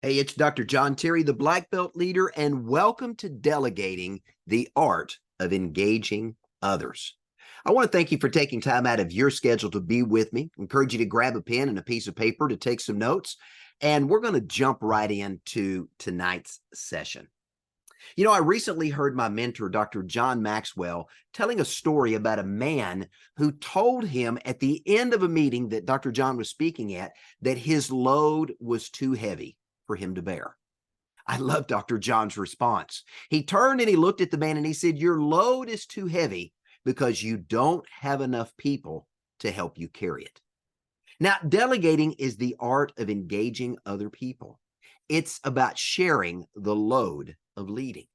Hey, it's Dr. John Terry, the Black Belt leader, and welcome to Delegating, the Art of Engaging Others. I want to thank you for taking time out of your schedule to be with me. I encourage you to grab a pen and a piece of paper to take some notes, and we're going to jump right into tonight's session. You know, I recently heard my mentor, Dr. John Maxwell, telling a story about a man who told him at the end of a meeting that Dr. John was speaking at that his load was too heavy for him to bear. I love Dr. John's response. He turned and he looked at the man and he said, "Your load is too heavy because you don't have enough people to help you carry it." Now, delegating is the art of engaging other people. It's about sharing the load of leading.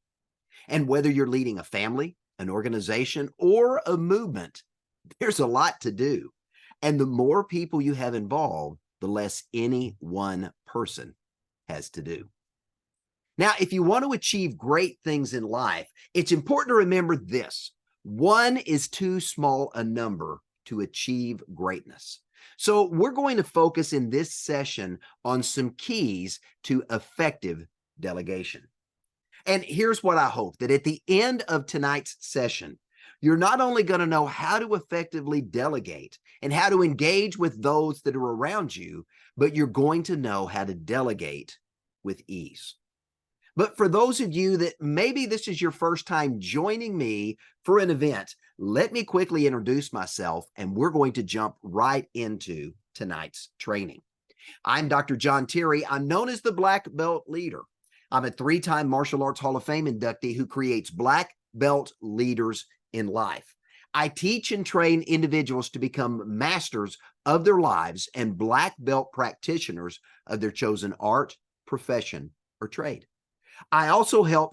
And whether you're leading a family, an organization, or a movement, there's a lot to do. And the more people you have involved, the less any one person has to do. Now, if you want to achieve great things in life, it's important to remember this: one is too small a number to achieve greatness. So we're going to focus in this session on some keys to effective delegation. And here's what I hope: that at the end of tonight's session, you're not only going to know how to effectively delegate and how to engage with those that are around you, but you're going to know how to delegate with ease. But for those of you that maybe this is your first time joining me for an event, let me quickly introduce myself and we're going to jump right into tonight's training. I'm Dr. John Terry. I'm known as the Black Belt Leader. I'm a three-time Martial Arts Hall of Fame inductee who creates Black Belt leaders in life. I teach and train individuals to become masters of their lives and Black Belt practitioners of their chosen art, profession, or trade. I also help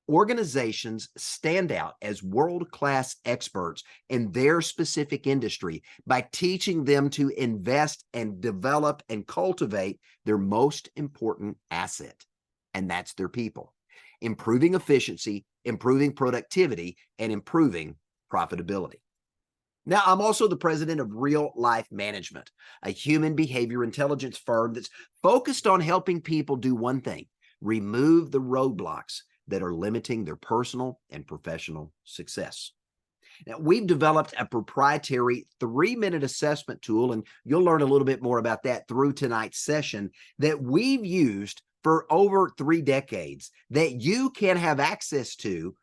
organizations stand out as world-class experts in their specific industry by teaching them to invest and develop and cultivate their most important asset, and that's their people, improving efficiency, improving productivity, and improving profitability. Now, I'm also the president of Real Life Management, a human behavior intelligence firm that's focused on helping people do one thing: remove the roadblocks that are limiting their personal and professional success. Now, we've developed a proprietary 3-minute assessment tool, and you'll learn a little bit more about that through tonight's session, that we've used for over 3 decades, that you can have access to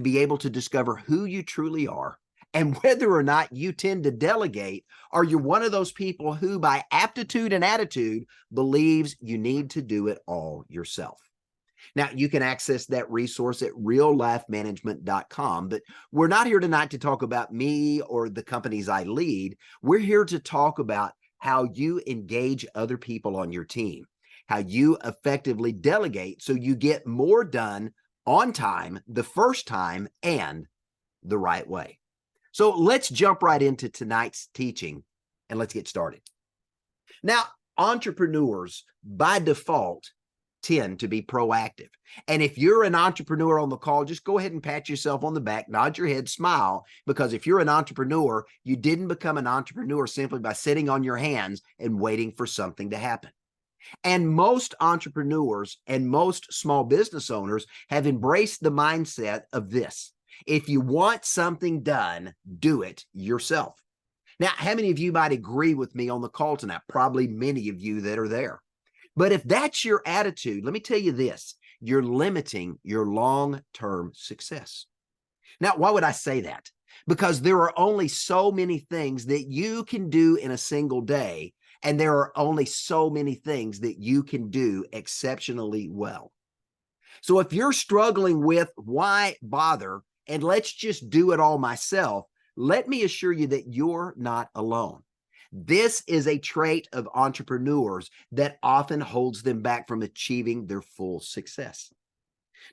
be able to discover who you truly are and whether or not you tend to delegate, or you're one of those people who, by aptitude and attitude, believes you need to do it all yourself. Now, you can access that resource at reallifemanagement.com, but we're not here tonight to talk about me or the companies I lead. We're here to talk about how you engage other people on your team, how you effectively delegate so you get more done on time, the first time, and the right way. So let's jump right into tonight's teaching and let's get started. Now, entrepreneurs by default tend to be proactive. And if you're an entrepreneur on the call, just go ahead and pat yourself on the back, nod your head, smile, because if you're an entrepreneur, you didn't become an entrepreneur simply by sitting on your hands and waiting for something to happen. And most entrepreneurs and most small business owners have embraced the mindset of this: if you want something done, do it yourself. Now, how many of you might agree with me on the call tonight? Probably many of you that are there. But if that's your attitude, let me tell you this: you're limiting your long-term success. Now, why would I say that? Because there are only so many things that you can do in a single day, and there are only so many things that you can do exceptionally well. So if you're struggling with why bother and let's just do it all myself, let me assure you that you're not alone. This is a trait of entrepreneurs that often holds them back from achieving their full success.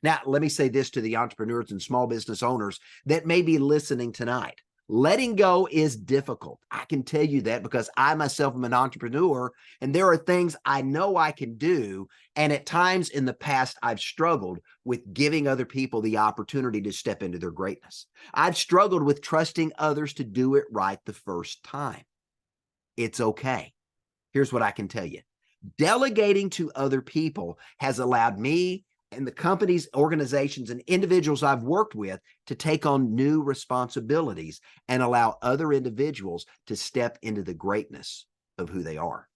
Now, let me say this to the entrepreneurs and small business owners that may be listening tonight. Letting go is difficult. I can tell you that because I myself am an entrepreneur, and there are things I know I can do. And at times in the past, I've struggled with giving other people the opportunity to step into their greatness. I've struggled with trusting others to do it right the first time. It's okay. Here's what I can tell you: Delegating to other people has allowed me and the companies, organizations, and individuals I've worked with to take on new responsibilities and allow other individuals to step into the greatness of who they are.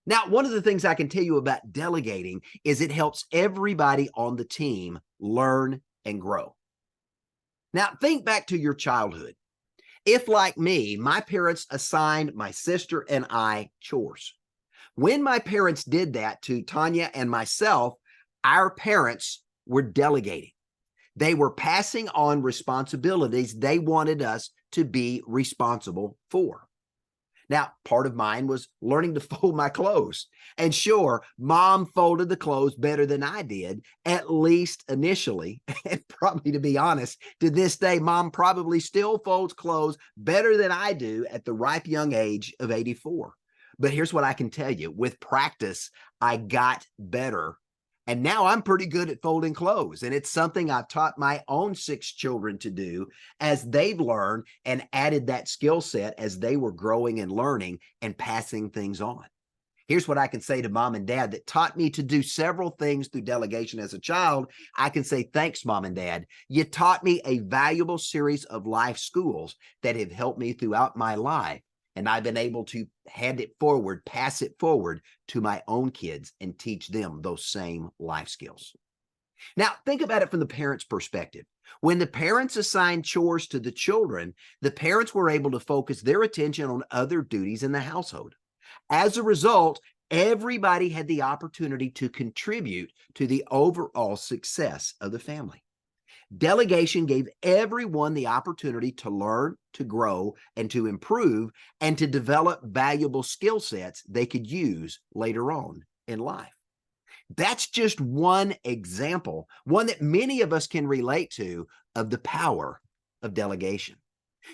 Now, one of the things I can tell you about delegating is it helps everybody on the team learn and grow. Now, think back to your childhood. If, like me, my parents assigned my sister and I chores. When my parents did that to Tanya and myself, our parents were delegating. They were passing on responsibilities they wanted us to be responsible for. Now, part of mine was learning to fold my clothes. And sure, mom folded the clothes better than I did, at least initially. And probably, to be honest, to this day, mom probably still folds clothes better than I do at the ripe young age of 84. But here's what I can tell you. With practice, I got better. And now I'm pretty good at folding clothes. And it's something I've taught my own 6 children to do as they've learned and added that skill set as they were growing and learning and passing things on. Here's what I can say to mom and dad that taught me to do several things through delegation as a child. I can say, thanks, mom and dad. You taught me a valuable series of life schools that have helped me throughout my life. And I've been able to hand it forward, pass it forward to my own kids and teach them those same life skills. Now, think about it from the parents' perspective. When the parents assigned chores to the children, the parents were able to focus their attention on other duties in the household. As a result, everybody had the opportunity to contribute to the overall success of the family. Delegation gave everyone the opportunity to learn, to grow, and to improve, and to develop valuable skill sets they could use later on in life. That's just one example, one that many of us can relate to, of the power of delegation.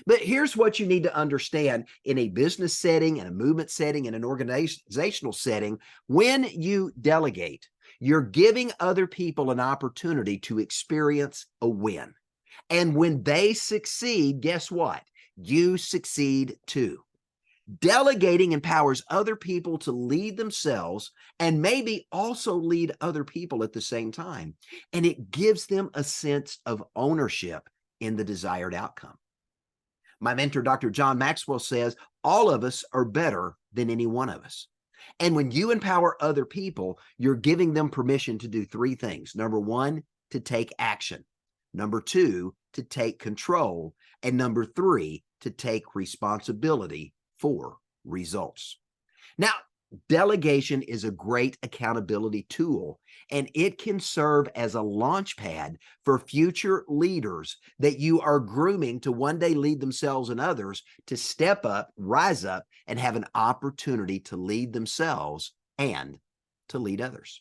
But here's what you need to understand in a business setting, in a movement setting, in an organizational setting. When you delegate, you're giving other people an opportunity to experience a win. And when they succeed, guess what? You succeed too. Delegating empowers other people to lead themselves and maybe also lead other people at the same time. And it gives them a sense of ownership in the desired outcome. My mentor, Dr. John Maxwell, says all of us are better than any one of us. And when you empower other people, you're giving them permission to do 3 things. Number 1, to take action. Number 2, to take control. And number 3, to take responsibility for results. Now, delegation is a great accountability tool, and it can serve as a launch pad for future leaders that you are grooming to one day lead themselves and others to step up, rise up, and have an opportunity to lead themselves and to lead others.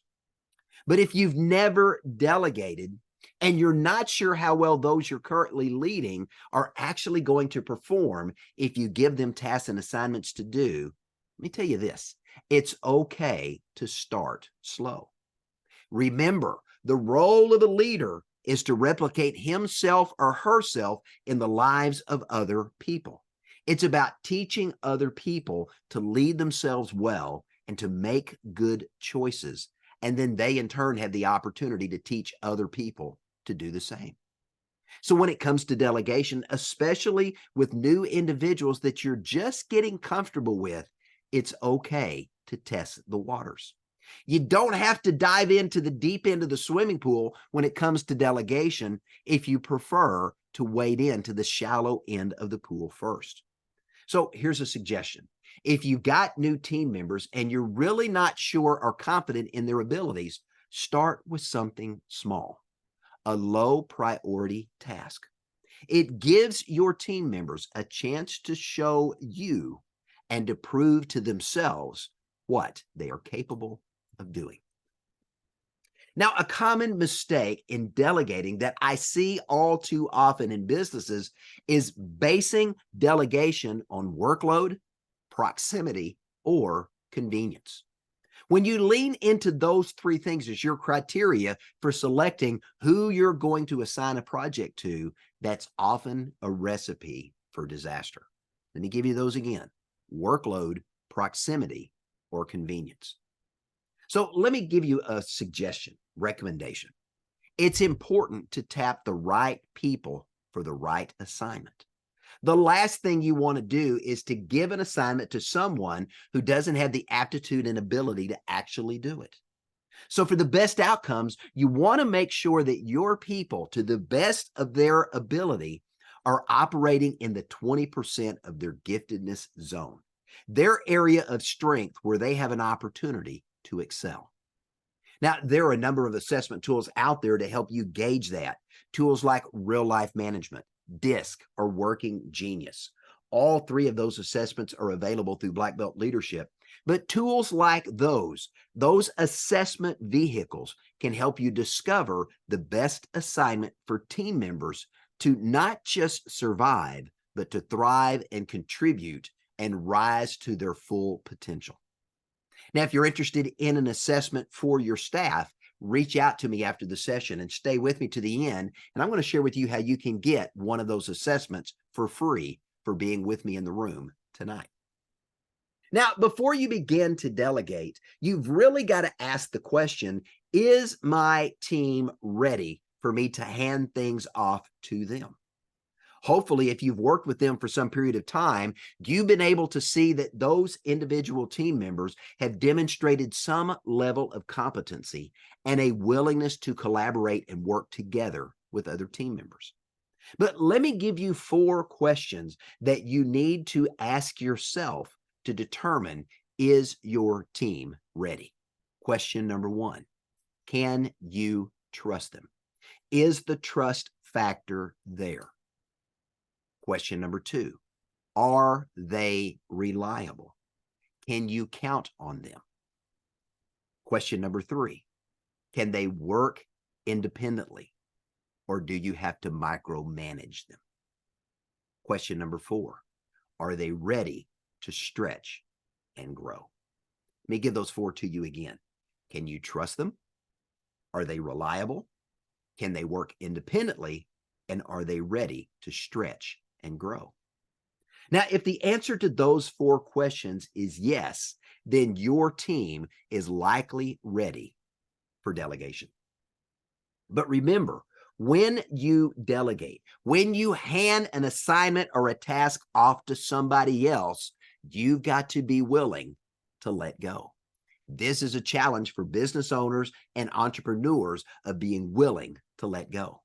But if you've never delegated and you're not sure how well those you're currently leading are actually going to perform if you give them tasks and assignments to do, let me tell you this. It's okay to start slow. Remember, the role of a leader is to replicate himself or herself in the lives of other people. It's about teaching other people to lead themselves well and to make good choices. And then they in turn have the opportunity to teach other people to do the same. So when it comes to delegation, especially with new individuals that you're just getting comfortable with, it's okay to test the waters. You don't have to dive into the deep end of the swimming pool when it comes to delegation if you prefer to wade into the shallow end of the pool first. So here's a suggestion. If you've got new team members and you're really not sure or confident in their abilities, start with something small, a low priority task. It gives your team members a chance to show you and to prove to themselves what they are capable of doing. Now, a common mistake in delegating that I see all too often in businesses is basing delegation on workload, proximity, or convenience. When you lean into those 3 things as your criteria for selecting who you're going to assign a project to, that's often a recipe for disaster. Let me give you those again. Workload, proximity, or convenience. So let me give you a suggestion, recommendation. It's important to tap the right people for the right assignment. The last thing you want to do is to give an assignment to someone who doesn't have the aptitude and ability to actually do it. So for the best outcomes, you want to make sure that your people, to the best of their ability, are operating in the 20% of their giftedness zone, their area of strength where they have an opportunity to excel. Now, there are a number of assessment tools out there to help you gauge that. Tools like Real Life Management, DISC, or Working Genius. All three of those assessments are available through Black Belt Leadership. But tools like those assessment vehicles can help you discover the best assignment for team members to not just survive, but to thrive and contribute and rise to their full potential. Now, if you're interested in an assessment for your staff, reach out to me after the session and stay with me to the end. And I'm going to share with you how you can get one of those assessments for free for being with me in the room tonight. Now, before you begin to delegate, you've really got to ask the question, is my team ready for me to hand things off to them? Hopefully, if you've worked with them for some period of time, you've been able to see that those individual team members have demonstrated some level of competency and a willingness to collaborate and work together with other team members. But let me give you 4 questions that you need to ask yourself to determine, is your team ready? Question number 1, can you trust them? Is the trust factor there? Question number 2, are they reliable? Can you count on them? Question number 3, can they work independently, or do you have to micromanage them? Question number 4, are they ready to stretch and grow? Let me give those 4 to you again. Can you trust them? Are they reliable? Can they work independently? And are they ready to stretch and grow? Now, if the answer to those 4 questions is yes, then your team is likely ready for delegation. But remember, when you delegate, when you hand an assignment or a task off to somebody else, you've got to be willing to let go. This is a challenge for business owners and entrepreneurs of being willing to let go.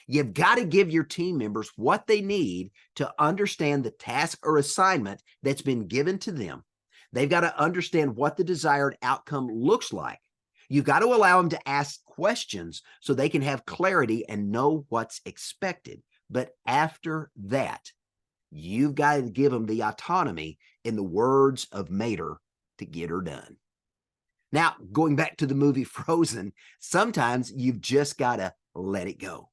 You've got to give your team members what they need to understand the task or assignment that's been given to them. They've got to understand what the desired outcome looks like. You've got to allow them to ask questions so they can have clarity and know what's expected. But after that, you've got to give them the autonomy, in the words of Mater, to get her done. Now, going back to the movie Frozen, sometimes you've just got to let it go.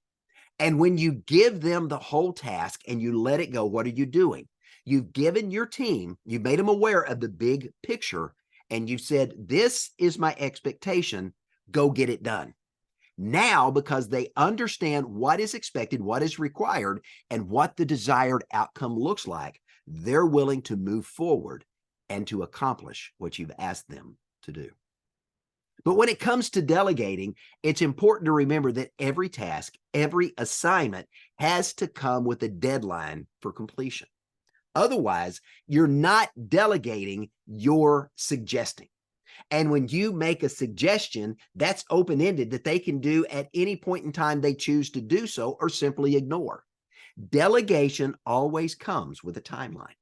And when you give them the whole task and you let it go, what are you doing? You've given your team, you've made them aware of the big picture, and you said, this is my expectation, go get it done. Now, because they understand what is expected, what is required, and what the desired outcome looks like, they're willing to move forward and to accomplish what you've asked them to do. But when it comes to delegating, it's important to remember that every task, every assignment has to come with a deadline for completion. Otherwise, you're not delegating, you're suggesting. And when you make a suggestion, that's open-ended, that they can do at any point in time they choose to do so or simply ignore. Delegation always comes with a timeline.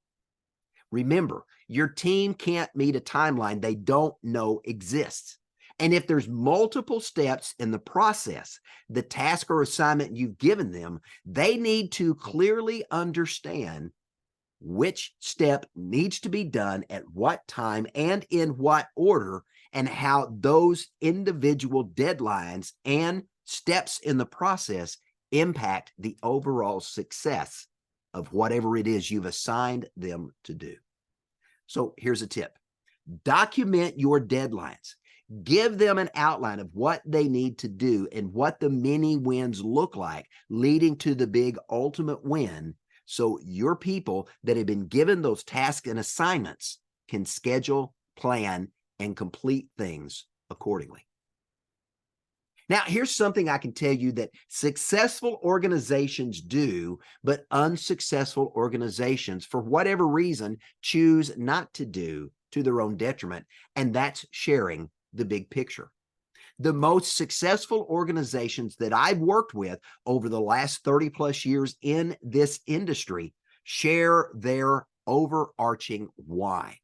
Remember, your team can't meet a timeline they don't know exists. And if there's multiple steps in the process, the task or assignment you've given them, they need to clearly understand which step needs to be done at what time and in what order, and how those individual deadlines and steps in the process impact the overall success of whatever it is you've assigned them to do. So here's a tip. Document your deadlines. Give them an outline of what they need to do and what the mini wins look like, leading to the big ultimate win, so your people that have been given those tasks and assignments can schedule, plan, and complete things accordingly. Now, here's something I can tell you that successful organizations do, but unsuccessful organizations, for whatever reason, choose not to do to their own detriment, and that's sharing the big picture. The most successful organizations that I've worked with over the last 30 plus years in this industry share their overarching why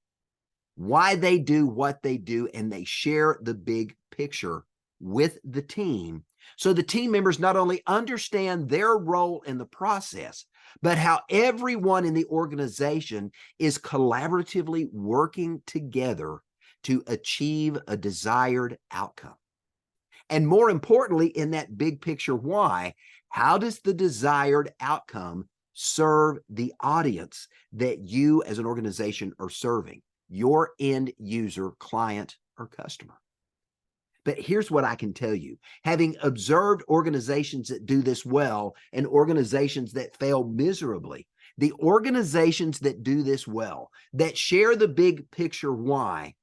they do what they do, and they share the big picture with the team. So the team members not only understand their role in the process, but how everyone in the organization is collaboratively working together to achieve a desired outcome. And more importantly, in that big picture why, how does the desired outcome serve the audience that you as an organization are serving, your end user, client, or customer? But here's what I can tell you. Having observed organizations that do this well and organizations that fail miserably, the organizations that do this well, that share the big picture why,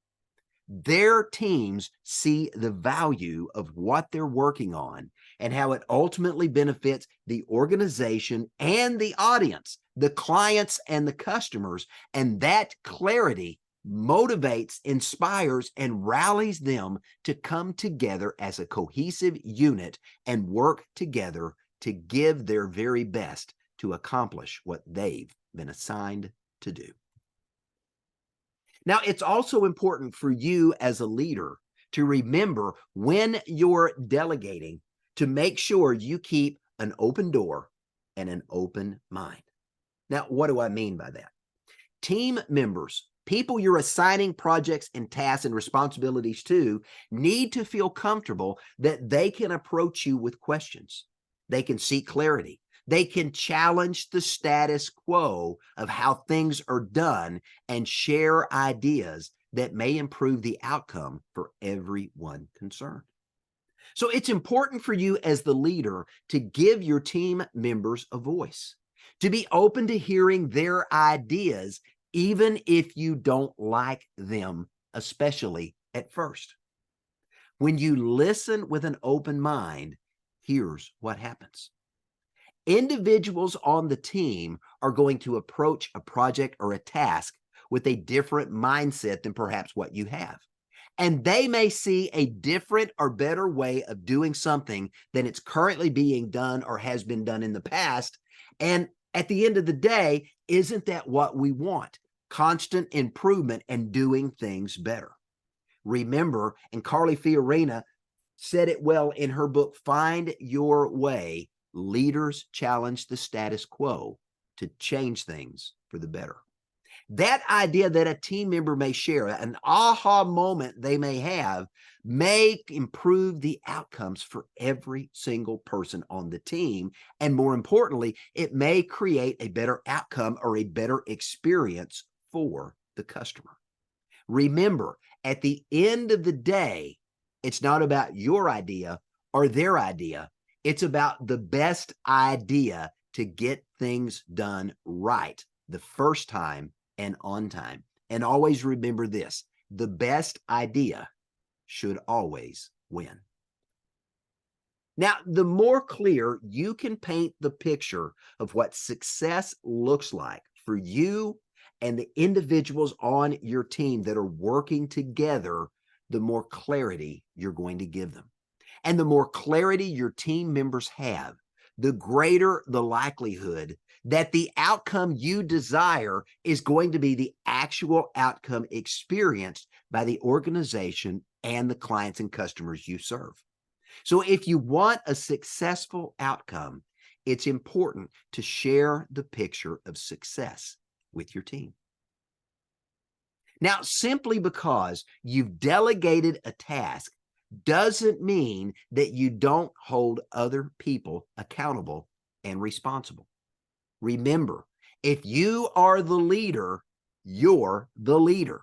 their teams see the value of what they're working on and how it ultimately benefits the organization and the audience, the clients and the customers. And that clarity motivates, inspires, and rallies them to come together as a cohesive unit and work together to give their very best to accomplish what they've been assigned to do. Now, it's also important for you as a leader to remember when you're delegating to make sure you keep an open door and an open mind. Now, what do I mean by that? Team members, people you're assigning projects and tasks and responsibilities to, need to feel comfortable that they can approach you with questions. They can seek clarity. They can challenge the status quo of how things are done and share ideas that may improve the outcome for everyone concerned. So it's important for you as the leader to give your team members a voice, to be open to hearing their ideas, even if you don't like them, especially at first. When you listen with an open mind, here's what happens. Individuals on the team are going to approach a project or a task with a different mindset than perhaps what you have. And they may see a different or better way of doing something than it's currently being done or has been done in the past. And at the end of the day, isn't that what we want? Constant improvement and doing things better. Remember, and Carly Fiorina said it well in her book, Find Your Way, leaders challenge the status quo to change things for the better. That idea that a team member may share, an aha moment they may have, may improve the outcomes for every single person on the team. And more importantly, it may create a better outcome or a better experience for the customer. Remember, at the end of the day, it's not about your idea or their idea. It's about the best idea to get things done right the first time and on time. And always remember this, the best idea should always win. Now, the more clear you can paint the picture of what success looks like for you and the individuals on your team that are working together, the more clarity you're going to give them. And the more clarity your team members have, the greater the likelihood that the outcome you desire is going to be the actual outcome experienced by the organization and the clients and customers you serve. So if you want a successful outcome, it's important to share the picture of success with your team. Now, simply because you've delegated a task doesn't mean that you don't hold other people accountable and responsible. Remember, if you are the leader, you're the leader.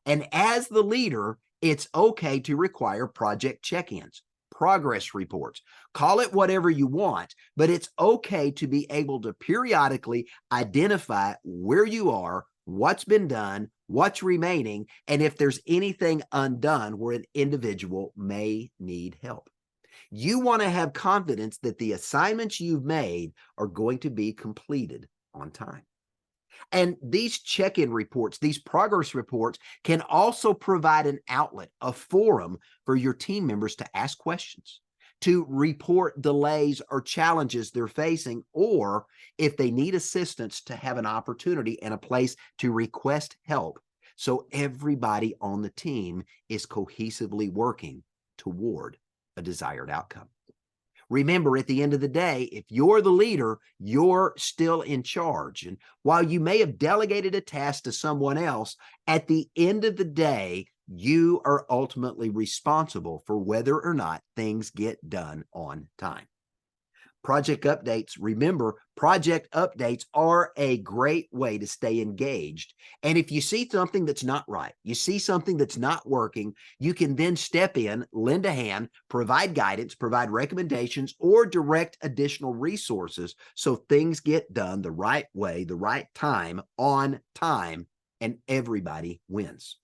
And as the leader, it's okay to require project check-ins, progress reports, call it whatever you want, but it's okay to be able to periodically identify where you are, what's been done, what's remaining, and if there's anything undone where an individual may need help. You want to have confidence that the assignments you've made are going to be completed on time. And these check-in reports, these progress reports, can also provide an outlet, a forum for your team members to ask questions, to report delays or challenges they're facing, or if they need assistance, to have an opportunity and a place to request help. So everybody on the team is cohesively working toward a desired outcome. Remember, at the end of the day, if you're the leader, you're still in charge. And while you may have delegated a task to someone else, at the end of the day, you are ultimately responsible for whether or not things get done on time. Project updates, remember, project updates are a great way to stay engaged. And if you see something that's not right, you see something that's not working, you can then step in, lend a hand, provide guidance, provide recommendations, or direct additional resources so things get done the right way, the right time, on time, and everybody wins.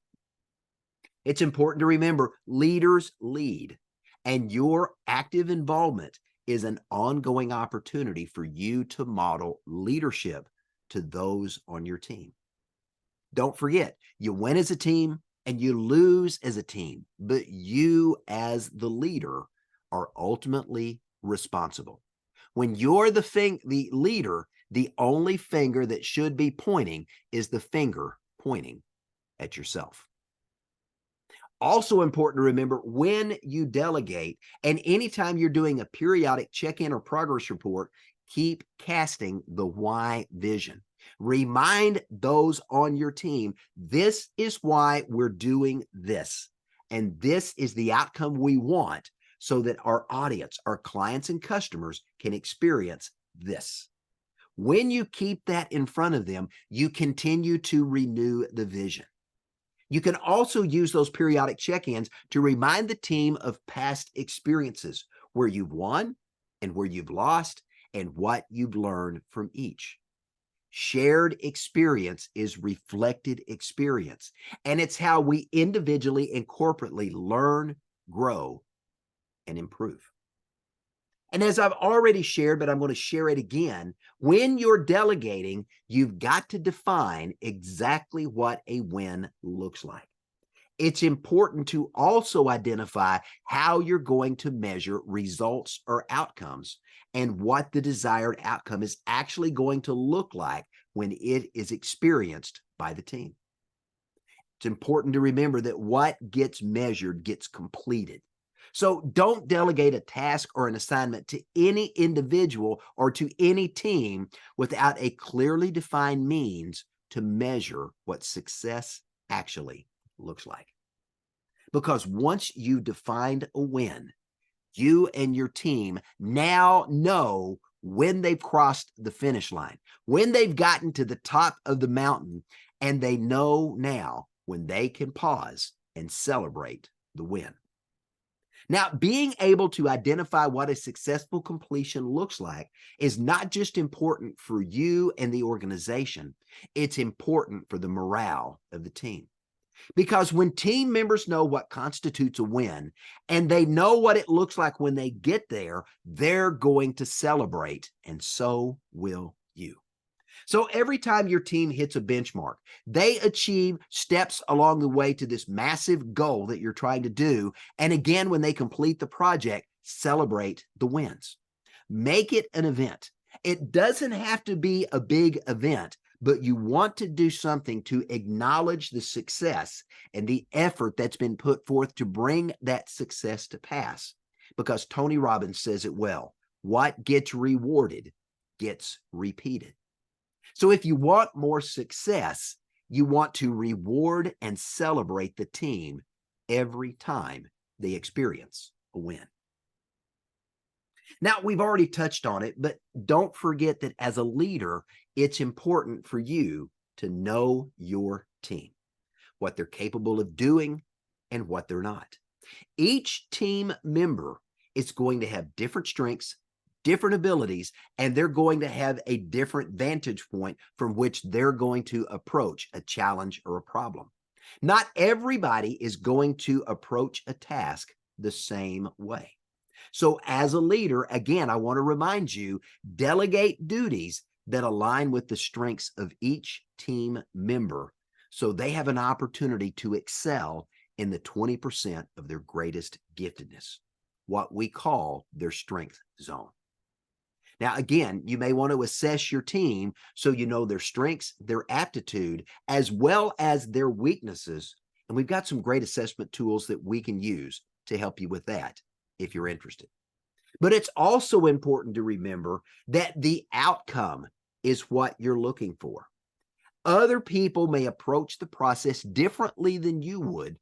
It's important to remember leaders lead, and your active involvement is an ongoing opportunity for you to model leadership to those on your team. Don't forget, you win as a team and you lose as a team, but you as the leader are ultimately responsible. When you're the leader, the only finger that should be pointing is the finger pointing at yourself. Also important to remember when you delegate and anytime you're doing a periodic check-in or progress report, keep casting the why vision. Remind those on your team, this is why we're doing this. And this is the outcome we want so that our audience, our clients and customers can experience this. When you keep that in front of them, you continue to renew the vision. You can also use those periodic check-ins to remind the team of past experiences, where you've won and where you've lost and what you've learned from each. Shared experience is reflected experience, and it's how we individually and corporately learn, grow, and improve. And as I've already shared, but I'm going to share it again, when you're delegating, you've got to define exactly what a win looks like. It's important to also identify how you're going to measure results or outcomes and what the desired outcome is actually going to look like when it is experienced by the team. It's important to remember that what gets measured gets completed. So don't delegate a task or an assignment to any individual or to any team without a clearly defined means to measure what success actually looks like. Because once you defined a win, you and your team now know when they've crossed the finish line, when they've gotten to the top of the mountain, and they know now when they can pause and celebrate the win. Now, being able to identify what a successful completion looks like is not just important for you and the organization, it's important for the morale of the team. Because when team members know what constitutes a win and they know what it looks like when they get there, they're going to celebrate, and so will you. So every time your team hits a benchmark, they achieve steps along the way to this massive goal that you're trying to do. And again, when they complete the project, celebrate the wins. Make it an event. It doesn't have to be a big event, but you want to do something to acknowledge the success and the effort that's been put forth to bring that success to pass. Because Tony Robbins says it well, what gets rewarded gets repeated. So if you want more success, you want to reward and celebrate the team every time they experience a win. Now, we've already touched on it, but don't forget that as a leader, it's important for you to know your team, what they're capable of doing and what they're not. Each team member is going to have different strengths, different abilities, and they're going to have a different vantage point from which they're going to approach a challenge or a problem. Not everybody is going to approach a task the same way. So, as a leader, again, I want to remind you, delegate duties that align with the strengths of each team member so they have an opportunity to excel in the 20% of their greatest giftedness, what we call their strength zone. Now, again, you may want to assess your team so you know their strengths, their aptitude, as well as their weaknesses. And we've got some great assessment tools that we can use to help you with that if you're interested. But it's also important to remember that the outcome is what you're looking for. Other people may approach the process differently than you would,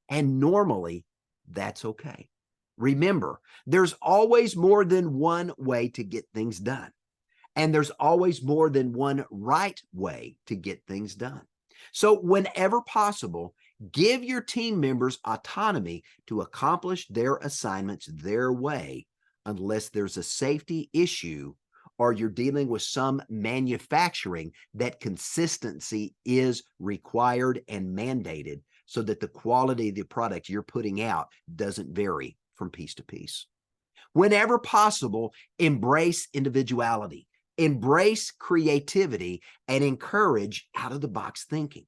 and normally that's okay. Remember, there's always more than one way to get things done, and there's always more than one right way to get things done. So whenever possible, give your team members autonomy to accomplish their assignments their way, unless there's a safety issue or you're dealing with some manufacturing that consistency is required and mandated so that the quality of the product you're putting out doesn't vary from piece to piece. Whenever possible, embrace individuality, embrace creativity, and encourage out-of-the-box thinking.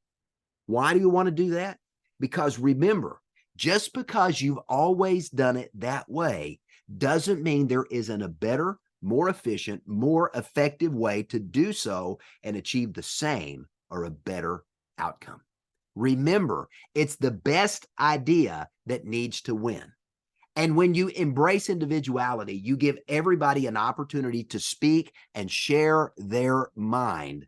Why do you want to do that? Because remember, just because you've always done it that way doesn't mean there isn't a better, more efficient, more effective way to do so and achieve the same or a better outcome. Remember, it's the best idea that needs to win. And when you embrace individuality, you give everybody an opportunity to speak and share their mind.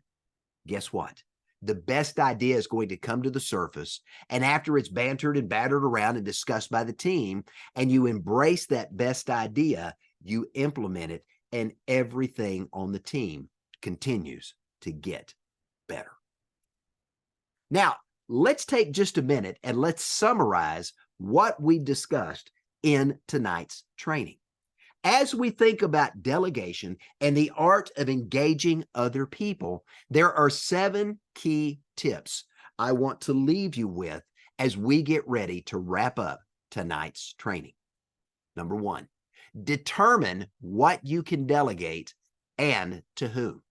Guess what? The best idea is going to come to the surface. And after it's bantered and battered around and discussed by the team, and you embrace that best idea, you implement it, and everything on the team continues to get better. Now, let's take just a minute and let's summarize what we discussed in tonight's training. As we think about delegation and the art of engaging other people, there are 7 key tips I want to leave you with as we get ready to wrap up tonight's training. Number 1, determine what you can delegate and to whom.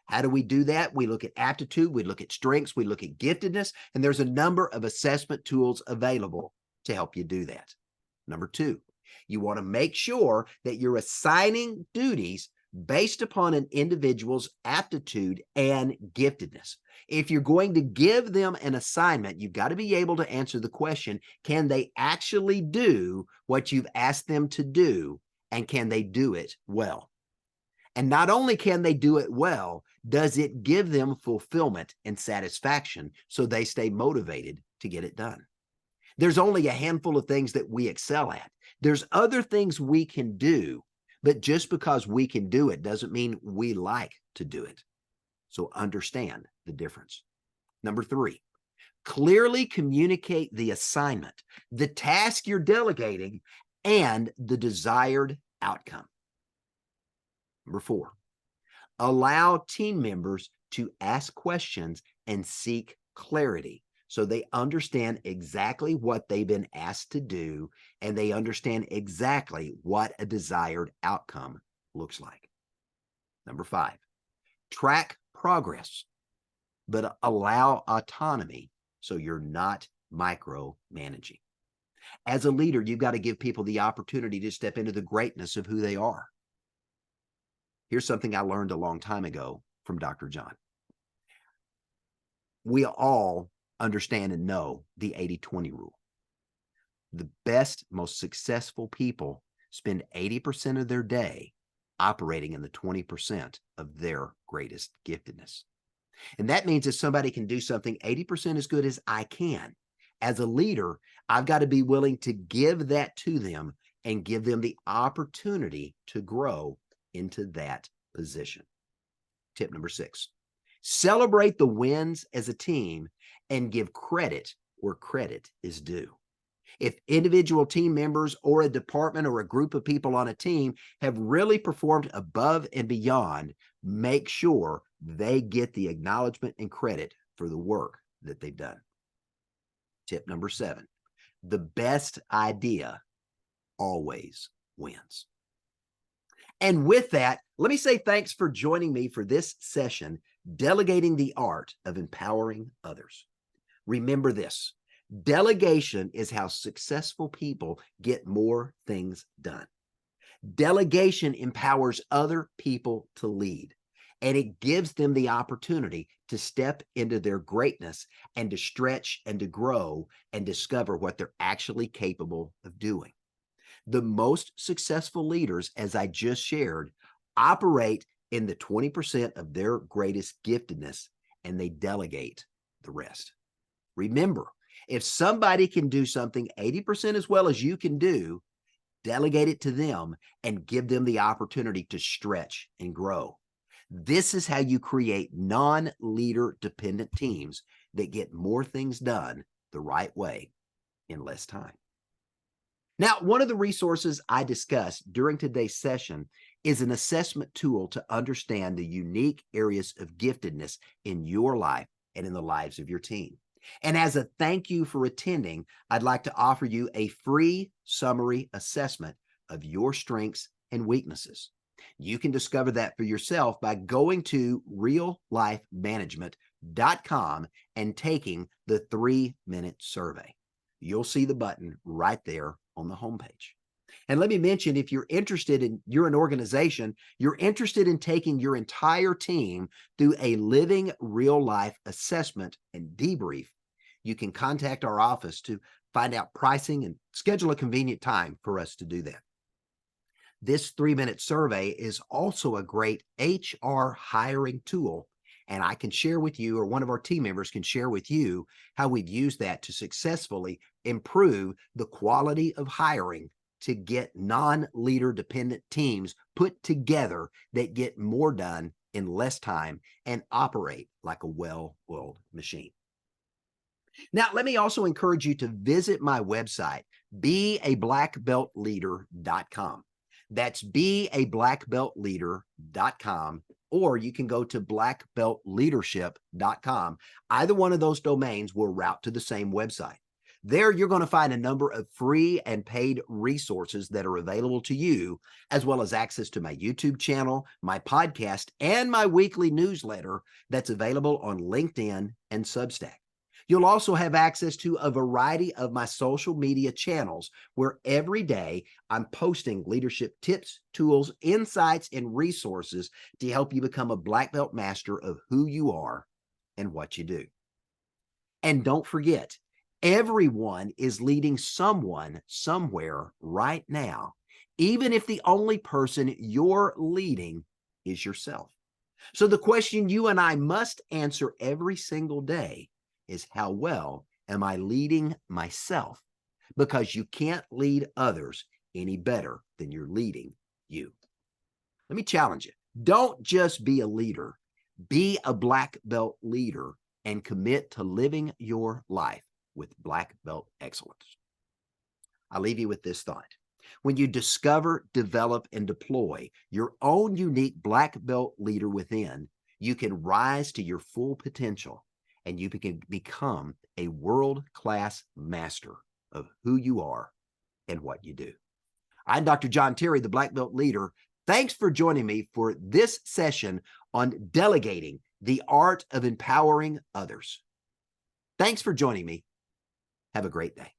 How do we do that? We look at aptitude, we look at strengths, we look at giftedness, and there's a number of assessment tools available to help you do that. Number 2, you want to make sure that you're assigning duties based upon an individual's aptitude and giftedness. If you're going to give them an assignment, you've got to be able to answer the question, can they actually do what you've asked them to do, and can they do it well? And not only can they do it well, does it give them fulfillment and satisfaction so they stay motivated to get it done? There's only a handful of things that we excel at. There's other things we can do, but just because we can do it doesn't mean we like to do it. So understand the difference. Number 3, clearly communicate the assignment, the task you're delegating, and the desired outcome. Number 4, allow team members to ask questions and seek clarity so they understand exactly what they've been asked to do and they understand exactly what a desired outcome looks like. Number 5, track progress, but allow autonomy so you're not micromanaging. As a leader, you've got to give people the opportunity to step into the greatness of who they are. Here's something I learned a long time ago from Dr. John. We all understand and know the 80-20 rule. The best, most successful people spend 80% of their day operating in the 20% of their greatest giftedness. And that means if somebody can do something 80% as good as I can, as a leader, I've got to be willing to give that to them and give them the opportunity to grow into that position. Tip number 6, celebrate the wins as a team and give credit where credit is due. If individual team members or a department or a group of people on a team have really performed above and beyond, make sure they get the acknowledgement and credit for the work that they've done. Tip number 7, the best idea always wins. And with that, let me say thanks for joining me for this session, Delegating the Art of Empowering Others. Remember this, delegation is how successful people get more things done. Delegation empowers other people to lead, and it gives them the opportunity to step into their greatness and to stretch and to grow and discover what they're actually capable of doing. The most successful leaders, as I just shared, operate in the 20% of their greatest giftedness, and they delegate the rest. Remember, if somebody can do something 80% as well as you can do, delegate it to them and give them the opportunity to stretch and grow. This is how you create non-leader dependent teams that get more things done the right way in less time. Now, one of the resources I discussed during today's session is an assessment tool to understand the unique areas of giftedness in your life and in the lives of your team. And as a thank you for attending, I'd like to offer you a free summary assessment of your strengths and weaknesses. You can discover that for yourself by going to reallifemanagement.com and taking the 3-minute survey. You'll see the button right there on the homepage. And let me mention, if you're an organization, you're interested in taking your entire team through a living real life assessment and debrief, you can contact our office to find out pricing and schedule a convenient time for us to do that. This 3-minute survey is also a great HR hiring tool, and I can share with you, or one of our team members can share with you, how we've used that to successfully improve the quality of hiring to get non-leader dependent teams put together that get more done in less time and operate like a well-oiled machine. Now, let me also encourage you to visit my website, beablackbeltleader.com. That's beablackbeltleader.com, or you can go to blackbeltleadership.com. Either one of those domains will route to the same website. There, you're going to find a number of free and paid resources that are available to you, as well as access to my YouTube channel, my podcast, and my weekly newsletter that's available on LinkedIn and Substack. You'll also have access to a variety of my social media channels where every day I'm posting leadership tips, tools, insights, and resources to help you become a black belt master of who you are and what you do. And don't forget, everyone is leading someone somewhere right now, even if the only person you're leading is yourself. So the question you and I must answer every single day is, how well am I leading myself? Because you can't lead others any better than you're leading you. Let me challenge you. Don't just be a leader. Be a black belt leader and commit to living your life with black belt excellence. I'll leave you with this thought. When you discover, develop, and deploy your own unique black belt leader within, you can rise to your full potential and you can become a world-class master of who you are and what you do. I'm Dr. John Terry, the Black Belt Leader. Thanks for joining me for this session on Delegating, the Art of Empowering Others. Thanks for joining me. Have a great day.